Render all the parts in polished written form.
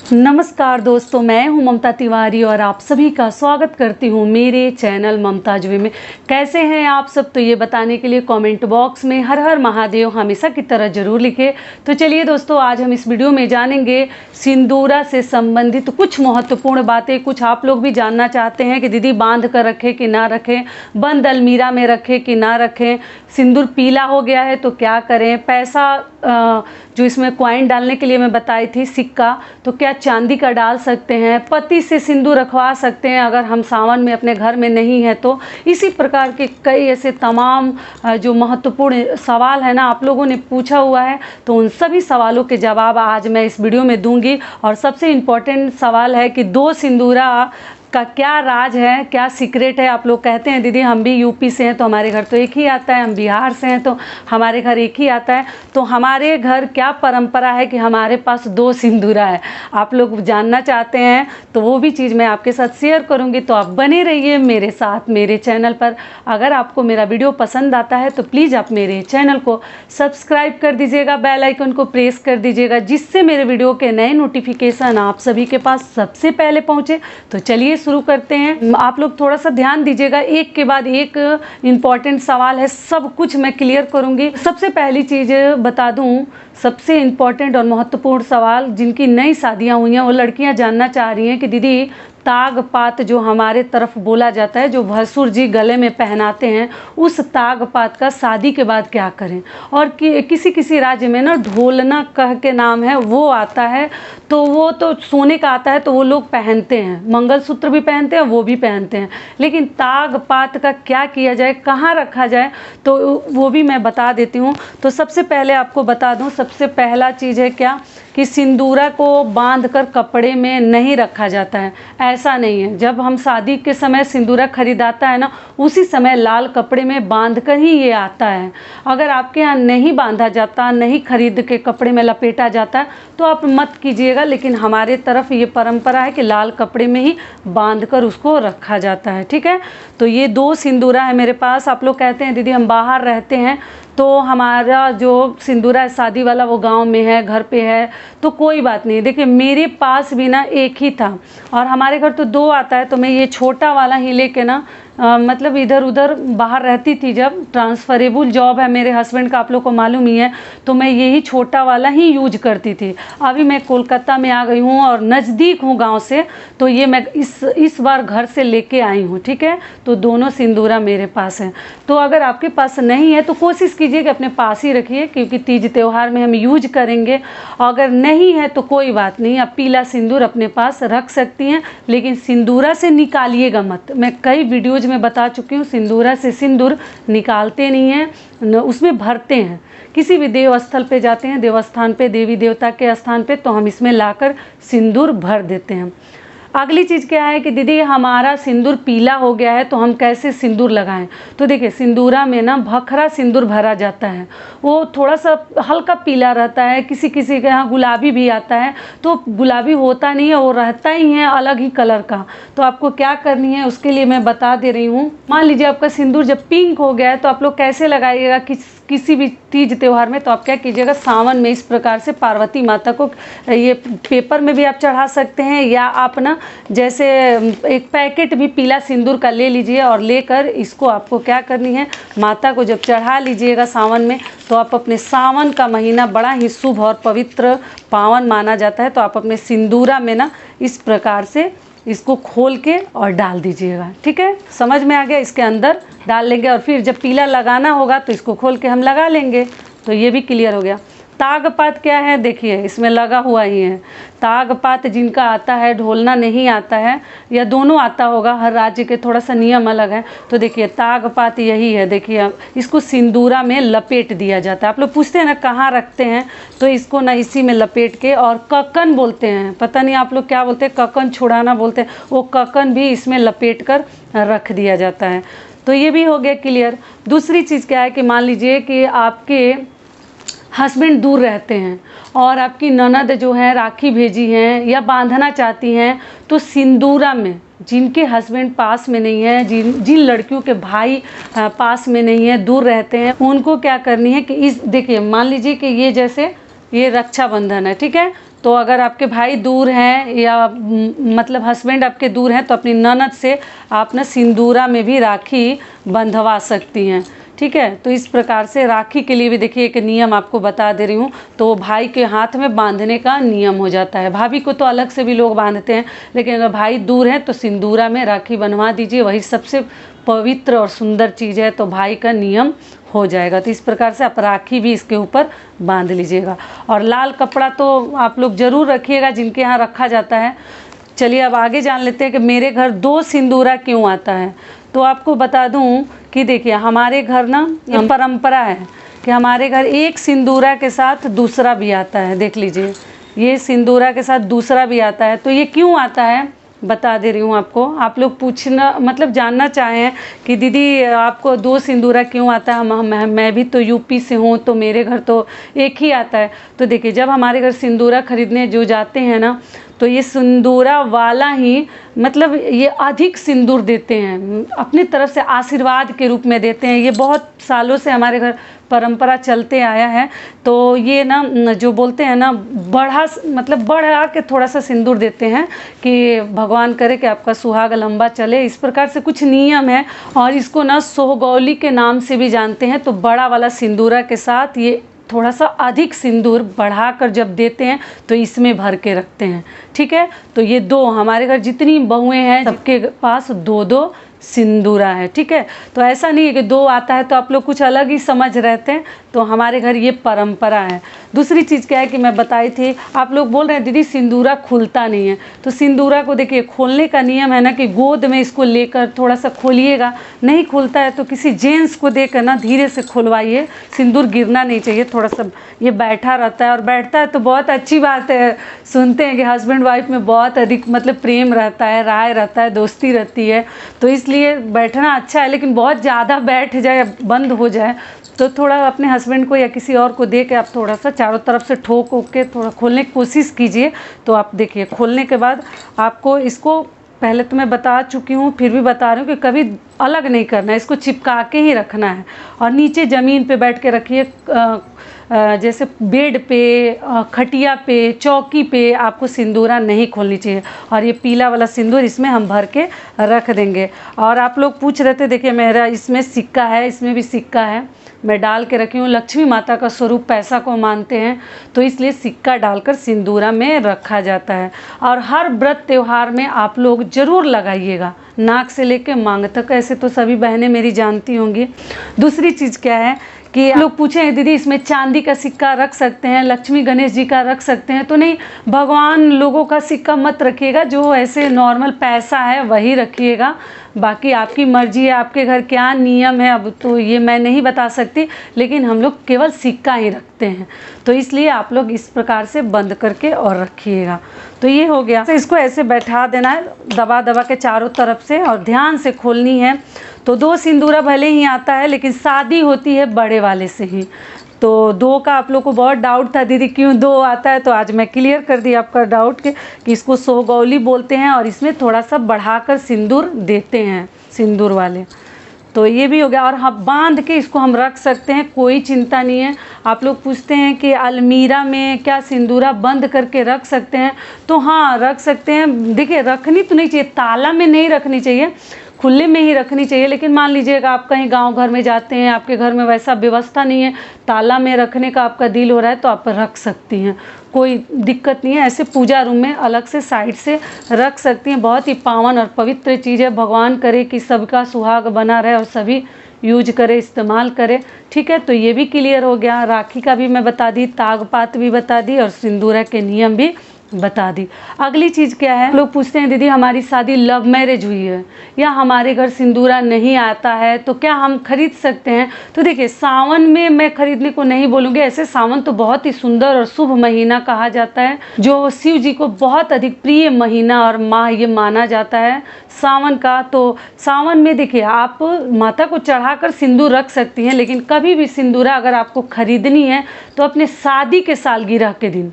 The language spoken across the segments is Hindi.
नमस्कार दोस्तों, मैं हूं ममता तिवारी और आप सभी का स्वागत करती हूं मेरे चैनल ममताज वे में। कैसे हैं आप सब? तो ये बताने के लिए कमेंट बॉक्स में हर हर महादेव हमेशा की तरह ज़रूर लिखें। तो चलिए दोस्तों, आज हम इस वीडियो में जानेंगे सिंदूरा से संबंधित कुछ महत्वपूर्ण बातें। कुछ आप लोग भी जानना चाहते हैं कि दीदी बांध कर रखें कि ना रखें, बंद अलमीरा में रखें कि ना रखें, सिंदूर पीला हो गया है तो क्या करें, पैसा जो इसमें कॉइन डालने के लिए मैं बताई थी सिक्का, तो क्या चांदी का डाल सकते हैं, पति से सिंदूर रखवा सकते हैं अगर हम सावन में अपने घर में नहीं है तो। इसी प्रकार के कई ऐसे तमाम जो महत्वपूर्ण सवाल है ना आप लोगों ने पूछा हुआ है, तो उन सभी सवालों के जवाब आज मैं इस वीडियो में दूंगी। और सबसे इम्पोर्टेंट सवाल है कि दो सिंदूरा का क्या राज है, क्या सीक्रेट है। आप लोग कहते हैं दीदी हम भी यूपी से हैं तो हमारे घर तो एक ही आता है, हम बिहार से हैं तो हमारे घर एक ही आता है, तो हमारे घर क्या परंपरा है कि हमारे पास दो सिंदूरा है। आप लोग जानना चाहते हैं तो वो भी चीज़ मैं आपके साथ शेयर करूंगी, तो आप बने रहिए मेरे साथ मेरे चैनल पर। अगर आपको मेरा वीडियो पसंद आता है तो प्लीज़ आप मेरे चैनल को सब्सक्राइब कर दीजिएगा, बेल आइकन को प्रेस कर दीजिएगा, जिससे मेरे वीडियो के नए नोटिफिकेशन आप सभी के पास सबसे पहले पहुँचे। तो चलिए शुरू करते हैं। आप लोग थोड़ा सा ध्यान दीजिएगा, एक के बाद एक इम्पॉर्टेंट सवाल है, सब कुछ मैं क्लियर करूंगी। सबसे पहली चीज़ बता दूं, सबसे इम्पॉर्टेंट और महत्वपूर्ण सवाल जिनकी नई शादियां हुई हैं वो लड़कियां जानना चाह रही हैं कि दीदी तागपात जो हमारे तरफ बोला जाता है, जो भसुर जी गले में पहनाते हैं, उस तागपात का शादी के बाद क्या करें। और किसी किसी राज्य में ना ढोलना कह के नाम है, वो आता है, तो वो तो सोने का आता है तो वो लोग पहनते हैं, मंगलसूत्र भी पहनते हैं, वो भी पहनते हैं। लेकिन तागपात का क्या किया जाए, कहाँ रखा जाए, तो वो भी मैं बता देती हूँ। तो सबसे पहले आपको बता दूँ, सबसे पहला चीज़ है क्या कि सिंदूरा को बांध कर कपड़े में नहीं रखा जाता है। ऐसा नहीं है, जब हम शादी के समय सिंदूरा खरीदाता है ना, उसी समय लाल कपड़े में बांध कर ही ये आता है। अगर आपके यहाँ नहीं बांधा जाता, नहीं खरीद के कपड़े में लपेटा जाता है तो आप मत कीजिएगा, लेकिन हमारे तरफ ये परंपरा है कि लाल कपड़े में ही बांध कर उसको रखा जाता है। ठीक है, तो ये दो सिंदूरा है मेरे पास। आप लोग कहते हैं दीदी हम बाहर रहते हैं तो हमारा जो सिंदूरा है शादी वाला वो गांव में है, घर पे है, तो कोई बात नहीं। देखिए मेरे पास भी ना एक ही था और हमारे घर तो दो आता है, तो मैं ये छोटा वाला ही लेके ना मतलब इधर उधर बाहर रहती थी। जब ट्रांसफरेबल जॉब है मेरे हस्बैंड का, आप लोग को मालूम ही है, तो मैं यही छोटा वाला ही यूज करती थी। अभी मैं कोलकाता में आ गई हूँ और नज़दीक हूँ गांव से, तो ये मैं इस बार घर से लेके आई हूँ। ठीक है, तो दोनों सिंदूरा मेरे पास हैं। तो अगर आपके पास नहीं है तो कोशिश कीजिए कि अपने पास ही रखिए, क्योंकि तीज त्यौहार में हम यूज करेंगे। अगर नहीं है तो कोई बात नहीं, आप पीला सिंदूर अपने पास रख सकती हैं, लेकिन सिंदूरा से निकालिएगा मत। मैं कई वीडियोज में बता चुकी हूँ, सिंदूरा से सिंदूर निकालते नहीं हैं, उसमें भरते हैं। किसी भी देव स्थल पे जाते हैं, देवस्थान पे, देवी देवता के स्थान पे, तो हम इसमें लाकर सिंदूर भर देते हैं। अगली चीज़ क्या है कि दीदी हमारा सिंदूर पीला हो गया है तो हम कैसे सिंदूर लगाएं। तो देखिए सिंदूरा में ना भखरा सिंदूर भरा जाता है, वो थोड़ा सा हल्का पीला रहता है, किसी किसी के यहाँ गुलाबी भी आता है, तो गुलाबी होता नहीं है, वो रहता ही है अलग ही कलर का। तो आपको क्या करनी है उसके लिए मैं बता दे रही हूँ। मान लीजिए आपका सिंदूर जब पिंक हो गया है तो आप लोग कैसे लगाइएगा किसी भी तीज त्यौहार में, तो आप क्या कीजिएगा, सावन में इस प्रकार से पार्वती माता को ये पेपर में भी आप चढ़ा सकते हैं, या आप ना जैसे एक पैकेट भी पीला सिंदूर का ले लीजिए और लेकर इसको आपको क्या करनी है, माता को जब चढ़ा लीजिएगा सावन में, तो आप अपने सावन का महीना बड़ा ही शुभ और पवित्र पावन माना जाता है, तो आप अपने सिंदूरा में ना इस प्रकार से इसको खोल के और डाल दीजिएगा। ठीक है, समझ में आ गया? इसके अंदर डाल लेंगे और फिर जब पीला लगाना होगा तो इसको खोल के हम लगा लेंगे। तो ये भी क्लियर हो गया। तागपात क्या है, देखिए इसमें लगा हुआ ही है। तागपात जिनका आता है, ढोलना नहीं आता है, या दोनों आता होगा, हर राज्य के थोड़ा सा नियम अलग है। तो देखिए तागपात यही है, देखिए इसको सिंदूरा में लपेट दिया जाता है। आप लोग पूछते हैं ना कहाँ रखते हैं, तो इसको ना इसी में लपेट के, और ककन बोलते हैं, पता नहीं आप लोग क्या बोलते हैं, ककन छुड़ाना बोलते हैं, वो ककन भी इसमें लपेट कर रख दिया जाता है। तो ये भी हो गया क्लियर। दूसरी चीज़ क्या है कि मान लीजिए कि आपके हस्बैंड दूर रहते हैं और आपकी ननद जो है राखी भेजी हैं या बांधना चाहती हैं, तो सिंदूरा में जिनके हस्बैंड पास में नहीं है, जिन लड़कियों के भाई पास में नहीं है, दूर रहते हैं, उनको क्या करनी है कि देखिए मान लीजिए कि ये जैसे ये रक्षाबंधन है, ठीक है, तो अगर आपके भाई दूर हैं या मतलब हस्बैंड आपके दूर हैं तो अपनी ननद से आप ना सिंदूरा में भी राखी बंधवा सकती हैं। ठीक है, तो इस प्रकार से राखी के लिए भी देखिए एक नियम आपको बता दे रही हूँ। तो भाई के हाथ में बांधने का नियम हो जाता है। भाभी को तो अलग से भी लोग बांधते हैं, लेकिन अगर भाई दूर है तो सिंदूरा में राखी बनवा दीजिए, वही सबसे पवित्र और सुंदर चीज़ है, तो भाई का नियम हो जाएगा। तो इस प्रकार से आप राखी भी इसके ऊपर बांध लीजिएगा। और लाल कपड़ा तो आप लोग ज़रूर रखिएगा जिनके यहाँ रखा जाता है। चलिए अब आगे जान लेते हैं कि मेरे घर 2 सिंदूरा क्यों आता है। तो आपको बता दूं कि देखिए हमारे घर ना ये परंपरा है कि हमारे घर एक सिंदूरा के साथ दूसरा भी आता है। देख लीजिए, ये सिंदूरा के साथ दूसरा भी आता है। तो ये क्यों आता है बता दे रही हूँ आपको। आप लोग पूछना मतलब जानना चाहें कि दीदी आपको 2 सिंदूरा क्यों आता है, मैं भी तो यूपी से हूँ तो मेरे घर तो एक ही आता है। तो देखिए जब हमारे घर सिंदूरा खरीदने जो जाते हैं ना, तो ये सिंदूरा वाला ही मतलब ये अधिक सिंदूर देते हैं, अपनी तरफ से आशीर्वाद के रूप में देते हैं। ये बहुत सालों से हमारे घर परंपरा चलते आया है। तो ये ना जो बोलते हैं ना बढ़ा के थोड़ा सा सिंदूर देते हैं कि भगवान करे कि आपका सुहाग लंबा चले। इस प्रकार से कुछ नियम है और इसको ना सोहगौली के नाम से भी जानते हैं। तो बड़ा वाला सिंदूरा के साथ ये थोड़ा सा अधिक सिंदूर बढ़ाकर जब देते हैं तो इसमें भर के रखते हैं। ठीक है, तो ये 2 हमारे घर जितनी बहुएं हैं सबके पास 2-2 सिंदूरा है। ठीक है, तो ऐसा नहीं है कि 2 आता है तो आप लोग कुछ अलग ही समझ रहते हैं। तो हमारे घर ये परंपरा है। दूसरी चीज़ क्या है कि मैं बताई थी, आप लोग बोल रहे हैं दीदी सिंदूरा खुलता नहीं है। तो सिंदूरा को देखिए खोलने का नियम है ना कि गोद में इसको लेकर थोड़ा सा खोलिएगा, नहीं खुलता है तो किसी जेंट्स को देकर ना धीरे से खुलवाइए। सिंदूर गिरना नहीं चाहिए, थोड़ा सा ये बैठा रहता है और बैठता है तो बहुत अच्छी बात है। सुनते हैं कि हस्बैंड वाइफ में बहुत अधिक मतलब प्रेम रहता है, राय रहता है, दोस्ती रहती है, तो इसलिए बैठना अच्छा है। लेकिन बहुत ज़्यादा बैठ जाए, बंद हो जाए तो थोड़ा अपने हस्बैंड को या किसी और को दे के आप थोड़ा सा चारों तरफ से ठोक के थोड़ा खोलने की कोशिश कीजिए। तो आप देखिए खोलने के बाद आपको इसको पहले तो मैं बता चुकी हूँ, फिर भी बता रही हूँ कि कभी अलग नहीं करना है, इसको चिपका के ही रखना है। और नीचे ज़मीन पे बैठ के रखिए, जैसे बेड पे, खटिया पे, चौकी पे आपको सिंदूरा नहीं खोलनी चाहिए। और ये पीला वाला सिंदूर इसमें हम भर के रख देंगे। और आप लोग पूछ रहे थे, देखिए मेरा इसमें सिक्का है, इसमें भी सिक्का है, मैं डाल के रखी हूँ। लक्ष्मी माता का स्वरूप पैसा को मानते हैं तो इसलिए सिक्का डालकर सिंदूरा में रखा जाता है। और हर व्रत त्यौहार में आप लोग ज़रूर लगाइएगा, नाक से लेके मांग तक। ऐसे तो सभी बहनें मेरी जानती होंगी। दूसरी चीज़ क्या है कि लोग पूछे दीदी इसमें चांदी का सिक्का रख सकते हैं, लक्ष्मी गणेश जी का रख सकते हैं? तो नहीं, भगवान लोगों का सिक्का मत रखिएगा, जो ऐसे नॉर्मल पैसा है वही रखिएगा। बाकी आपकी मर्जी है, आपके घर क्या नियम है अब तो ये मैं नहीं बता सकती, लेकिन हम लोग केवल सिक्का ही रखते हैं। तो इसलिए आप लोग इस प्रकार से बंद करके और रखिएगा। तो ये हो गया। तो इसको ऐसे बैठा देना है दबा दबा के चारों तरफ से और ध्यान से खोलनी है। तो 2 सिंदूरा भले ही आता है लेकिन शादी होती है बड़े वाले से ही। तो 2 का आप लोग को बहुत डाउट था दीदी क्यों 2 आता है, तो आज मैं क्लियर कर दी आपका डाउट कि इसको सोहगौली बोलते हैं और इसमें थोड़ा सा बढ़ाकर सिंदूर देते हैं, सिंदूर वाले। तो ये भी हो गया। और हाँ, बांध के इसको हम रख सकते हैं, कोई चिंता नहीं है। आप लोग पूछते हैं कि अलमीरा में क्या सिंदूरा बंद करके रख सकते हैं? तो हाँ, रख सकते हैं। देखिए रखनी तो नहीं चाहिए, ताला में नहीं रखनी चाहिए, खुले में ही रखनी चाहिए। लेकिन मान लीजिएगा आप कहीं गांव घर में जाते हैं, आपके घर में वैसा व्यवस्था नहीं है, ताला में रखने का आपका दिल हो रहा है तो आप रख सकती हैं, कोई दिक्कत नहीं है। ऐसे पूजा रूम में अलग से साइड से रख सकती हैं। बहुत ही पावन और पवित्र चीज़ है। भगवान करे कि सबका सुहाग बना रहे और सभी यूज करे, इस्तेमाल करे। ठीक है, तो ये भी क्लियर हो गया। राखी का भी मैं बता दी, तागपात भी बता दी और सिंदूरा के नियम भी बता दी। अगली चीज़ क्या है, लोग पूछते हैं दीदी हमारी शादी लव मैरिज हुई है या हमारे घर सिंदूरा नहीं आता है तो क्या हम खरीद सकते हैं? तो देखिए सावन में मैं खरीदने को नहीं बोलूँगी। ऐसे सावन तो बहुत ही सुंदर और शुभ महीना कहा जाता है, जो शिव जी को बहुत अधिक प्रिय महीना और माह ये माना जाता है सावन का। तो सावन में देखिए आप माता को चढ़ाकर सिंदूर रख सकती हैं, लेकिन कभी भी सिंदूरा अगर आपको खरीदनी है तो अपने शादी के सालगिरह के दिन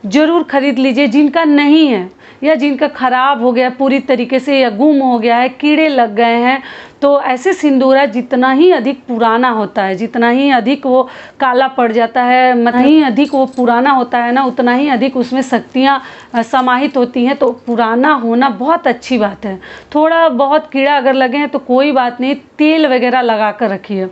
ज़रूर खरीद लीजिए। जिनका नहीं है या जिनका ख़राब हो गया पूरी तरीके से या गुम हो गया है, कीड़े लग गए हैं, तो ऐसे सिंदूरा जितना ही अधिक पुराना होता है, जितना ही अधिक वो काला पड़ जाता है, मतलब ही अधिक वो पुराना होता है ना, उतना ही अधिक उसमें शक्तियाँ समाहित होती हैं। तो पुराना होना बहुत अच्छी बात है। थोड़ा बहुत कीड़ा अगर लगे हैं तो कोई बात नहीं, तेल वगैरह लगा कर रखिए।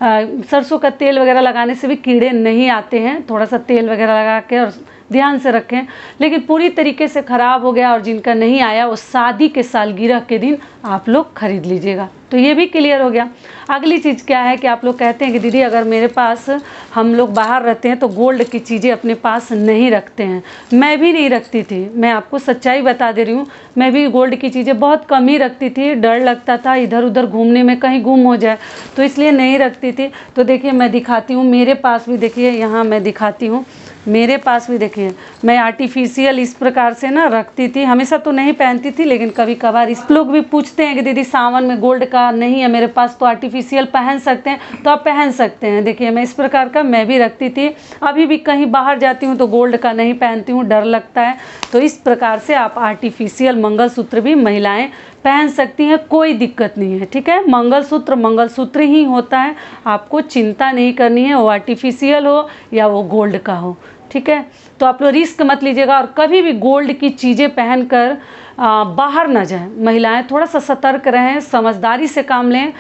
सरसों का तेल वगैरह लगाने से भी कीड़े नहीं आते हैं। थोड़ा सा तेल वगैरह लगा के और ध्यान से रखें। लेकिन पूरी तरीके से ख़राब हो गया और जिनका नहीं आया, वो शादी के सालगिरह के दिन आप लोग खरीद लीजिएगा। तो ये भी क्लियर हो गया। अगली चीज़ क्या है कि आप लोग कहते हैं कि दीदी अगर मेरे पास, हम लोग बाहर रहते हैं तो गोल्ड की चीज़ें अपने पास नहीं रखते हैं। मैं भी नहीं रखती थी, मैं आपको सच्चाई बता दे रही हूँ। मैं भी गोल्ड की चीज़ें बहुत कम ही रखती थी। डर लगता था इधर उधर घूमने में कहीं गुम हो जाए, तो इसलिए नहीं रखती थी। तो देखिए मैं दिखाती हूँ, मेरे पास भी देखिए, यहाँ मैं दिखाती हूँ, मेरे पास भी देखिए, मैं आर्टिफिशियल इस प्रकार से ना रखती थी। हमेशा तो नहीं पहनती थी, लेकिन कभी कभार इस लोग भी पूछते हैं कि दीदी सावन में गोल्ड का नहीं है मेरे पास, तो आर्टिफिशियल पहन सकते हैं? तो आप पहन सकते हैं। देखिए मैं इस प्रकार का मैं भी रखती थी। अभी भी कहीं बाहर जाती हूँ तो गोल्ड का नहीं पहनती हूँ, डर लगता है। तो इस प्रकार से आप आर्टिफिशियल मंगलसूत्र भी महिलाएं पहन सकती हैं, कोई दिक्कत नहीं है। ठीक है, मंगलसूत्र मंगलसूत्र ही होता है, आपको चिंता नहीं करनी है, वो आर्टिफिशियल हो या वो गोल्ड का हो। ठीक है, तो आप लोग रिस्क मत लीजिएगा और कभी भी गोल्ड की चीज़ें पहनकर बाहर ना जाएं। महिलाएं थोड़ा सा सतर्क रहें, समझदारी से काम लें।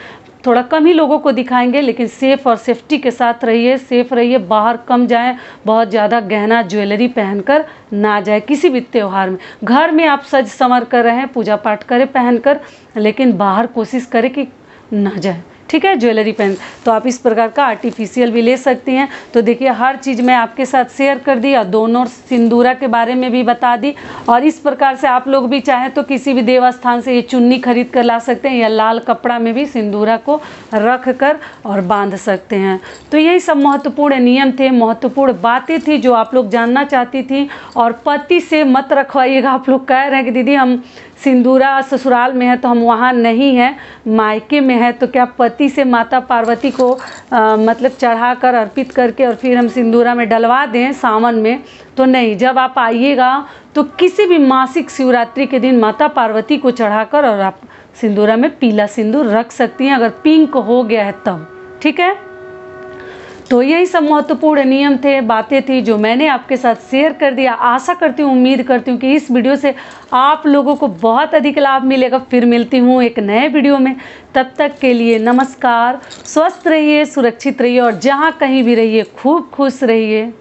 थोड़ा कम ही लोगों को दिखाएंगे, लेकिन सेफ़ और सेफ्टी के साथ रहिए, सेफ़ रहिए। बाहर कम जाएं, बहुत ज़्यादा गहना ज्वेलरी पहनकर ना जाए किसी भी त्यौहार में। घर में आप सज संवर कर रहें, पूजा पाठ करें पहनकर, लेकिन बाहर कोशिश करें कि ना जाए। ठीक है, ज्वेलरी पहन। तो आप इस प्रकार का आर्टिफिशियल भी ले सकती हैं। तो देखिए हर चीज़ मैं आपके साथ शेयर कर दी और दोनों सिंदूरा के बारे में भी बता दी। और इस प्रकार से आप लोग भी चाहें तो किसी भी देवस्थान से ये चुन्नी खरीद कर ला सकते हैं, या लाल कपड़ा में भी सिंदूरा को रख कर और बांध सकते हैं। तो यही सब महत्वपूर्ण नियम थे, महत्वपूर्ण बातें थी जो आप लोग जानना चाहती थी। और पति से मत रखवाइएगा। आप लोग कह रहे हैं कि दीदी हम सिंदूरा ससुराल में है तो हम वहाँ नहीं हैं, मायके में है, तो क्या पति से माता पार्वती को मतलब चढ़ा कर अर्पित करके और फिर हम सिंदूरा में डलवा दें सावन में? तो नहीं। जब आप आइएगा तो किसी भी मासिक शिवरात्रि के दिन माता पार्वती को चढ़ाकर और आप सिंदूरा में पीला सिंदूर रख सकती हैं, अगर पिंक हो गया है तब। ठीक है, तो यही सब महत्वपूर्ण नियम थे, बातें थी जो मैंने आपके साथ शेयर कर दिया। आशा करती हूँ, उम्मीद करती हूँ कि इस वीडियो से आप लोगों को बहुत अधिक लाभ मिलेगा। फिर मिलती हूँ एक नए वीडियो में, तब तक के लिए नमस्कार। स्वस्थ रहिए, सुरक्षित रहिए और जहाँ कहीं भी रहिए खूब खुश रहिए।